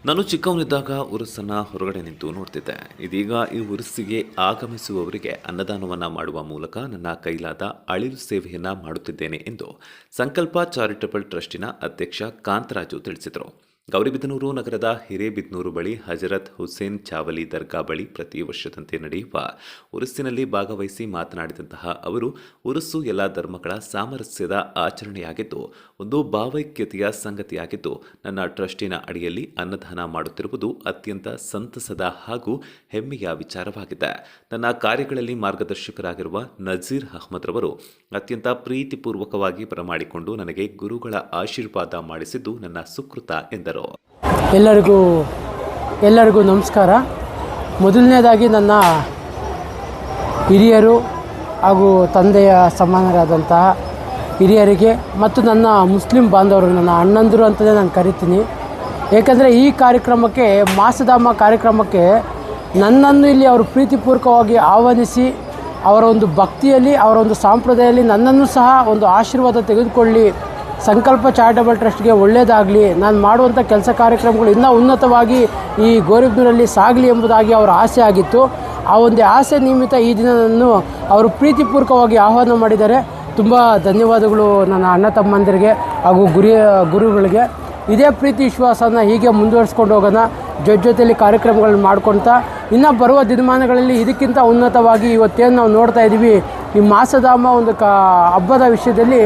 ನಾನು ಚಿಕ್ಕವನಿದ್ದಾಗ ಉರುಸನ್ನು ಹೊರಗಡೆ ನಿಂತು ನೋಡ್ತಿದ್ದೆ. ಇದೀಗ ಈ ಉರುಸಿಗೆ ಆಗಮಿಸುವವರಿಗೆ ಅನ್ನದಾನವನ್ನು ಮಾಡುವ ಮೂಲಕ ನನ್ನ ಕೈಲಾದ ಅಳಿಲು ಸೇವೆಯನ್ನು ಮಾಡುತ್ತಿದ್ದೇನೆ ಎಂದು ಸಂಕಲ್ಪ ಚಾರಿಟಬಲ್ ಟ್ರಸ್ಟಿನ ಅಧ್ಯಕ್ಷ ಕಾಂತರಾಜು ತಿಳಿಸಿದರು. ಗೌರಿಬಿದನೂರು ನಗರದ ಹಿರೇಬಿದನೂರು ಬಳಿ ಹಜರತ್ ಹುಸೇನ್ ಚಾವಲಿ ದರ್ಗಾ ಬಳಿ ಪ್ರತಿ ವರ್ಷದಂತೆ ನಡೆಯುವ ಉರುಸ್ಸಿನಲ್ಲಿ ಭಾಗವಹಿಸಿ ಮಾತನಾಡಿದಂತಹ ಅವರು, ಉರುಸ್ಸು ಎಲ್ಲ ಧರ್ಮಗಳ ಸಾಮರಸ್ಯದ ಆಚರಣೆಯಾಗಿದ್ದು ಒಂದು ಭಾವೈಕ್ಯತೆಯ ಸಂಗತಿಯಾಗಿದ್ದು ನನ್ನ ಟ್ರಸ್ಟಿನ ಅಡಿಯಲ್ಲಿ ಅನ್ನದಾನ ಮಾಡುತ್ತಿರುವುದು ಅತ್ಯಂತ ಸಂತಸದ ಹಾಗೂ ಹೆಮ್ಮೆಯ ವಿಚಾರವಾಗಿದೆ. ನನ್ನ ಕಾರ್ಯಗಳಲ್ಲಿ ಮಾರ್ಗದರ್ಶಕರಾಗಿರುವ ನಜೀರ್ ಅಹ್ಮದ್ ರವರು ಅತ್ಯಂತ ಪ್ರೀತಿಪೂರ್ವಕವಾಗಿ ಬರಮಾಡಿಕೊಂಡು ನನಗೆ ಗುರುಗಳ ಆಶೀರ್ವಾದ ಮಾಡಿಸಿದ್ದು ನನ್ನ ಸುಕೃತ ಎಂದರು. ಎಲ್ಲರಿಗೂ ನಮಸ್ಕಾರ. ಮೊದಲನೇದಾಗಿ ನನ್ನ ಹಿರಿಯರು ಹಾಗೂ ತಂದೆಯ ಸಮಾನರಾದಂತಹ ಹಿರಿಯರಿಗೆ ಮತ್ತು ನನ್ನ ಮುಸ್ಲಿಂ ಬಾಂಧವರು, ನನ್ನ ಅಣ್ಣಂದಿರು ಅಂತಲೇ ನಾನು ಕರಿತೀನಿ. ಏಕೆಂದರೆ ಈ ಕಾರ್ಯಕ್ರಮಕ್ಕೆ, ಮಾಸಧಾಮ ಕಾರ್ಯಕ್ರಮಕ್ಕೆ ನನ್ನನ್ನು ಇಲ್ಲಿ ಅವರು ಪ್ರೀತಿಪೂರ್ವಕವಾಗಿ ಆಹ್ವಾನಿಸಿ ಅವರ ಒಂದು ಭಕ್ತಿಯಲ್ಲಿ, ಅವರ ಒಂದು ಸಂಪ್ರದಾಯದಲ್ಲಿ ನನ್ನನ್ನು ಸಹ ಒಂದು ಆಶೀರ್ವಾದ ತೆಗೆದುಕೊಳ್ಳಿ, ಸಂಕಲ್ಪ ಚಾರಿಟಬಲ್ ಟ್ರಸ್ಟ್ಗೆ ಒಳ್ಳೆಯದಾಗಲಿ, ನಾನು ಮಾಡುವಂಥ ಕೆಲಸ ಕಾರ್ಯಕ್ರಮಗಳು ಇನ್ನೂ ಉನ್ನತವಾಗಿ ಈ ಗೌರಿಬಿದನೂರಲ್ಲಿ ಸಾಗಲಿ ಎಂಬುದಾಗಿ ಅವರ ಆಸೆ ಆಗಿತ್ತು. ಆ ಒಂದು ಆಸೆ ನಿಮಿತ್ತ ಈ ದಿನ ನನ್ನನ್ನು ಅವರು ಪ್ರೀತಿಪೂರ್ವಕವಾಗಿ ಆಹ್ವಾನ ಮಾಡಿದ್ದಾರೆ. ತುಂಬ ಧನ್ಯವಾದಗಳು ನನ್ನ ಅಣ್ಣ ತಮ್ಮಂದಿರಿಗೆ ಹಾಗೂ ಗುರುಗಳಿಗೆ. ಇದೇ ಪ್ರೀತಿ ವಿಶ್ವಾಸನ ಹೀಗೆ ಮುಂದುವರಿಸ್ಕೊಂಡು ಹೋಗೋಣ. ಜೊತೆಯಲ್ಲಿ ಕಾರ್ಯಕ್ರಮಗಳನ್ನ ಮಾಡ್ಕೊಳ್ತಾ ಇನ್ನು ಬರುವ ದಿನಮಾನಗಳಲ್ಲಿ ಇದಕ್ಕಿಂತ ಉನ್ನತವಾಗಿ ಇವತ್ತೇನು ನಾವು ನೋಡ್ತಾ ಇದ್ದೀವಿ, ಈ ಮಾಸಧಾಮ ಒಂದು ಹಬ್ಬದ ವಿಷಯದಲ್ಲಿ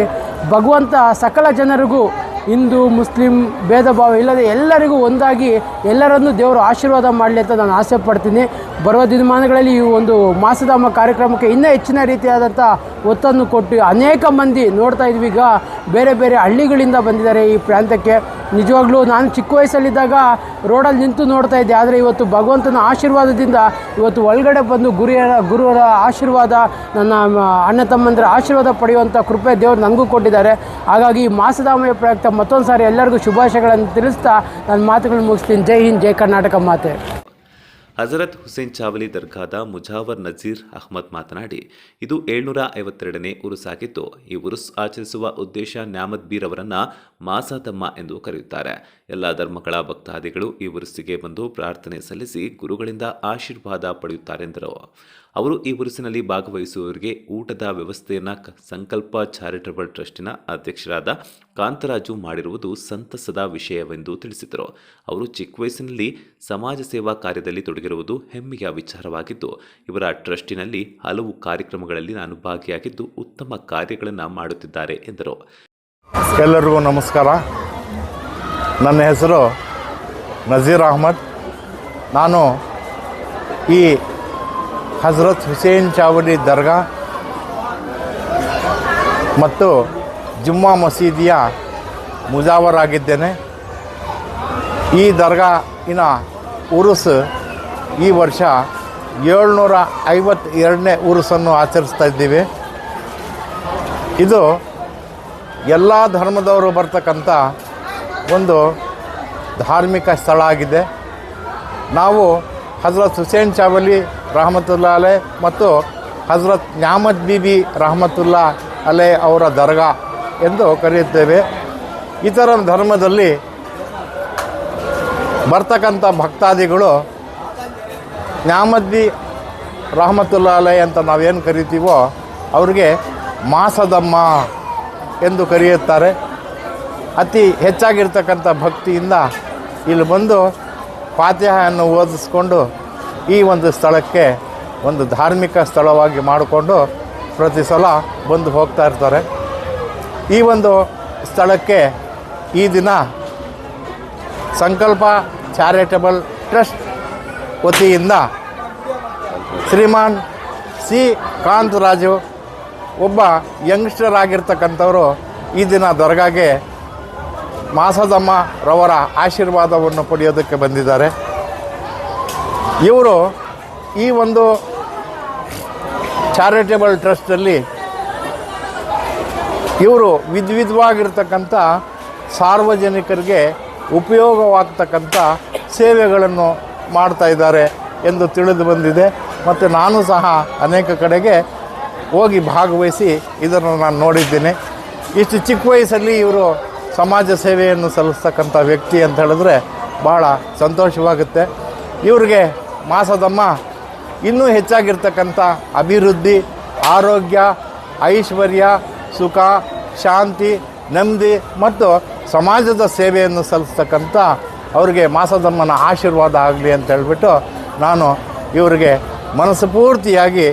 ಭಗವಂತ ಸಕಲ ಜನರಿಗೂ, ಹಿಂದೂ ಮುಸ್ಲಿಂ ಭೇದ ಭಾವ ಇಲ್ಲದೆ ಎಲ್ಲರಿಗೂ ಒಂದಾಗಿ ಎಲ್ಲರನ್ನೂ ದೇವರು ಆಶೀರ್ವಾದ ಮಾಡಲಿ ಅಂತ ನಾನು ಆಸೆ ಪಡ್ತೀನಿ. ಬರುವ ದಿನಮಾನಗಳಲ್ಲಿ ಈ ಒಂದು ಮಾಸಧಾಮ ಕಾರ್ಯಕ್ರಮಕ್ಕೆ ಇನ್ನೂ ಹೆಚ್ಚಿನ ರೀತಿಯಾದಂಥ ಒತ್ತನ್ನು ಕೊಟ್ಟು ಅನೇಕ ಮಂದಿ ನೋಡ್ತಾ ಇದ್ವಿ. ಈಗ ಬೇರೆ ಬೇರೆ ಹಳ್ಳಿಗಳಿಂದ ಬಂದಿದ್ದಾರೆ ಈ ಪ್ರಾಂತ್ಯಕ್ಕೆ. ನಿಜವಾಗ್ಲೂ ನಾನು ಚಿಕ್ಕ ವಯಸ್ಸಲ್ಲಿದ್ದಾಗ ರೋಡಲ್ಲಿ ನಿಂತು ನೋಡ್ತಾ ಇದ್ದೆ. ಆದರೆ ಇವತ್ತು ಭಗವಂತನ ಆಶೀರ್ವಾದದಿಂದ ಇವತ್ತು ಒಳಗಡೆ ಬಂದು ಗುರುವರ ಆಶೀರ್ವಾದ, ನನ್ನ ಅಣ್ಣ ತಮ್ಮಂದಿರ ಆಶೀರ್ವಾದ ಪಡೆಯುವಂಥ ಕೃಪೆ ದೇವರು ನನಗೂ ಕೊಟ್ಟಿದ್ದಾರೆ. ಹಾಗಾಗಿ ಈ ಮಾಸಧಾಮ ಪ್ರಯುಕ್ತ ಮತ್ತೊಂದು ಸಾರಿ ಎಲ್ಲರಿಗೂ ಶುಭಾಶಯಗಳನ್ನು ತಿಳಿಸ್ತಾ ನನ್ನ ಮಾತುಗಳನ್ನು ಮುಗಿಸ್ತೀನಿ. ಜೈ ಹಿಂದ್, ಜೈ ಕರ್ನಾಟಕ ಮಾತೆ. ಹಜರತ್ ಹುಸೇನ್ ಚಾವಲಿ ದರ್ಗಾದ ಮುಜಾವರ್ ನಜೀರ್ ಅಹ್ಮದ್ ಮಾತನಾಡಿ, ಇದು 752ನೇ ಉರುಸಾಗಿದ್ದು ಈ ಉರುಸ್ ಆಚರಿಸುವ ಉದ್ದೇಶ ನ್ಯಾಮತ್ ಬೀರ್ ಅವರನ್ನ ಮಾಸಾದಮ್ಮ ಎಂದು ಕರೆಯುತ್ತಾರೆ. ಎಲ್ಲ ಧರ್ಮಗಳ ಭಕ್ತಾದಿಗಳು ಈ ಉರುಸಿಗೆ ಬಂದು ಪ್ರಾರ್ಥನೆ ಸಲ್ಲಿಸಿ ಗುರುಗಳಿಂದ ಆಶೀರ್ವಾದ ಪಡೆಯುತ್ತಾರೆಂದರು. ಅವರು ಈ ಉರುಸಿನಲ್ಲಿ ಭಾಗವಹಿಸುವವರಿಗೆ ಊಟದ ವ್ಯವಸ್ಥೆಯನ್ನು ಸಂಕಲ್ಪ ಚಾರಿಟಬಲ್ ಟ್ರಸ್ಟಿನ ಅಧ್ಯಕ್ಷರಾದ ಕಾಂತರಾಜು ಮಾಡಿರುವುದು ಸಂತಸದ ವಿಷಯವೆಂದು ತಿಳಿಸಿದರು. ಅವರು ಚಿಕ್ಕ ವಯಸ್ಸಿನಲ್ಲಿ ಸಮಾಜ ಸೇವಾ ಕಾರ್ಯದಲ್ಲಿ ತೊಡಗಿರುವುದು ಹೆಮ್ಮೆಯ ವಿಚಾರವಾಗಿದ್ದು ಇವರ ಟ್ರಸ್ಟಿನಲ್ಲಿ ಹಲವು ಕಾರ್ಯಕ್ರಮಗಳಲ್ಲಿ ನಾನು ಭಾಗಿಯಾಗಿದ್ದು ಉತ್ತಮ ಕಾರ್ಯಗಳನ್ನು ಮಾಡುತ್ತಿದ್ದಾರೆ ಎಂದರು. ಎಲ್ಲರಿಗೂ ನಮಸ್ಕಾರ. ನನ್ನ ಹೆಸರು ನಜೀರ್ ಅಹ್ಮದ್. ನಾನು ಈ ಹಜರತ್ ಹುಸೇನ್ ಚಾವಲಿ ದರ್ಗಾ ಮತ್ತು ಜುಮ್ಮಾ ಮಸೀದಿಯ ಮುಜಾವರ್ ಆಗಿದ್ದೇನೆ. ಈ ದರ್ಗಾವಿನ ಉರುಸ್ ಈ ವರ್ಷ 752ನೇ ಉರುಸನ್ನು ಆಚರಿಸ್ತಾ ಇದ್ದೀವಿ. ಇದು ಎಲ್ಲ ಧರ್ಮದವರು ಬರ್ತಕ್ಕಂಥ ಒಂದು ಧಾರ್ಮಿಕ ಸ್ಥಳ ಆಗಿದೆ. ನಾವು ಹಜರತ್ ಹುಸೇನ್ ಚಾವಲಿ ರಹಮತುಲ್ಲಾ ಅಲೈ ಮತ್ತು ಹಜರತ್ ನ್ಯಾಮತ್ ಬೀಬಿ ರಹಮತುಲ್ಲಾ ಅಲೈ ಅವರ ದರ್ಗಾ ಎಂದು ಕರೆಯುತ್ತೇವೆ. ಇತರ ಧರ್ಮದಲ್ಲಿ ಬರ್ತಕ್ಕಂಥ ಭಕ್ತಾದಿಗಳು ನ್ಯಾಮತ್ ಬಿ ರಹಮತುಲ್ಲಾ ಅಲೈ ಅಂತ ನಾವೇನು ಕರಿತೀವೋ ಅವ್ರಿಗೆ ಮಾಸದಮ್ಮ ಎಂದು ಕರೆಯುತ್ತಾರೆ. ಅತಿ ಹೆಚ್ಚಾಗಿರ್ತಕ್ಕಂಥ ಭಕ್ತಿಯಿಂದ ಇಲ್ಲಿ ಬಂದು ಫಾತಿಹೆಯನ್ನು ಓದಿಸ್ಕೊಂಡು ಈ ಒಂದು ಸ್ಥಳಕ್ಕೆ ಒಂದು ಧಾರ್ಮಿಕ ಸ್ಥಳವಾಗಿ ಮಾಡಿಕೊಂಡು ಪ್ರತಿ ಸಲ ಬಂದು ಹೋಗ್ತಾ ಇರ್ತಾರೆ. ಈ ಒಂದು ಸ್ಥಳಕ್ಕೆ ಈ ದಿನ ಸಂಕಲ್ಪ ಚಾರಿಟಬಲ್ ಟ್ರಸ್ಟ್ ವತಿಯಿಂದ ಶ್ರೀಮಾನ್ ಸಿ ಕಾಂತರಾಜು ಒಬ್ಬ ಯಂಗ್ಸ್ಟರ್ ಆಗಿರ್ತಕ್ಕಂಥವರು ಈ ದಿನ ದರ್ಗಾಗೆ ಮಾಸದಮ್ಮ ರವರ ಆಶೀರ್ವಾದವನ್ನು ಪಡೆಯೋದಕ್ಕೆ ಬಂದಿದ್ದಾರೆ. ಇವರು ಈ ಒಂದು ಚಾರಿಟಬಲ್ ಟ್ರಸ್ಟಲ್ಲಿ ಇವರು ವಿಧವಾಗಿರ್ತಕ್ಕಂಥ ಸಾರ್ವಜನಿಕರಿಗೆ ಉಪಯೋಗವಾಗ್ತಕ್ಕಂಥ ಸೇವೆಗಳನ್ನು ಮಾಡ್ತಾ ಇದ್ದಾರೆ ಎಂದು ತಿಳಿದು ಬಂದಿದೆ. ಮತ್ತು ನಾನು ಸಹ ಅನೇಕ ಕಡೆಗೆ ಹೋಗಿ ಭಾಗವಹಿಸಿ ಇದನ್ನು ನಾನು ನೋಡಿದ್ದೀನಿ. ಇಷ್ಟು ಚಿಕ್ಕ ವಯಸ್ಸಲ್ಲಿ ಇವರು ಸಮಾಜ ಸೇವೆಯನ್ನು ಸಲ್ಲಿಸ್ತಕ್ಕಂಥ ವ್ಯಕ್ತಿ ಅಂತ ಹೇಳಿದ್ರೆ ಭಾಳ ಸಂತೋಷವಾಗುತ್ತೆ. ಇವ್ರಿಗೆ ಮಾಸದಮ್ಮ ಇನ್ನೂ ಹೆಚ್ಚಾಗಿರ್ತಕ್ಕಂಥ ಅಭಿವೃದ್ಧಿ, ಆರೋಗ್ಯ, ಐಶ್ವರ್ಯ, ಸುಖ, ಶಾಂತಿ, ನೆಮ್ಮದಿ ಮತ್ತು ಸಮಾಜದ ಸೇವೆಯನ್ನು ಸಲ್ಲಿಸ್ತಕ್ಕಂಥ ಅವ್ರಿಗೆ ಮಾಸದಮ್ಮನ ಆಶೀರ್ವಾದ ಆಗಲಿ ಅಂತ ಹೇಳ್ಬಿಟ್ಟು ನಾನು ಇವರಿಗೆ ಮನಸ್ಫೂರ್ತಿಯಾಗಿ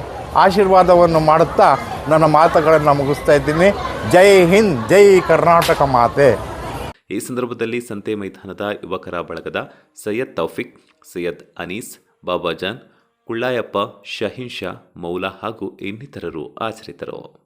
ಆಶೀರ್ವಾದವನ್ನು ಮಾಡುತ್ತಾ ನನ್ನ ಮಾತುಗಳನ್ನು ಮುಗಿಸ್ತಾ ಇದ್ದೀನಿ. ಜೈ ಹಿಂದ್, ಜೈ ಕರ್ನಾಟಕ ಮಾತೆ. ಈ ಸಂದರ್ಭದಲ್ಲಿ ಸಂತೆ ಮೈದಾನದ ಯುವಕರ ಬಳಗದ ಸೈಯದ್ ತೌಫಿಕ್, ಸೈಯದ್ ಅನೀಸ್, ಬಾಬಾಜಾನ್, ಕುಳ್ಳಾಯಪ್ಪ, ಶಹೀನ್ ಶಾ, ಮೌಲಾ ಹಾಗೂ ಇನ್ನಿತರರು ಹಾಜರಿದ್ದರು.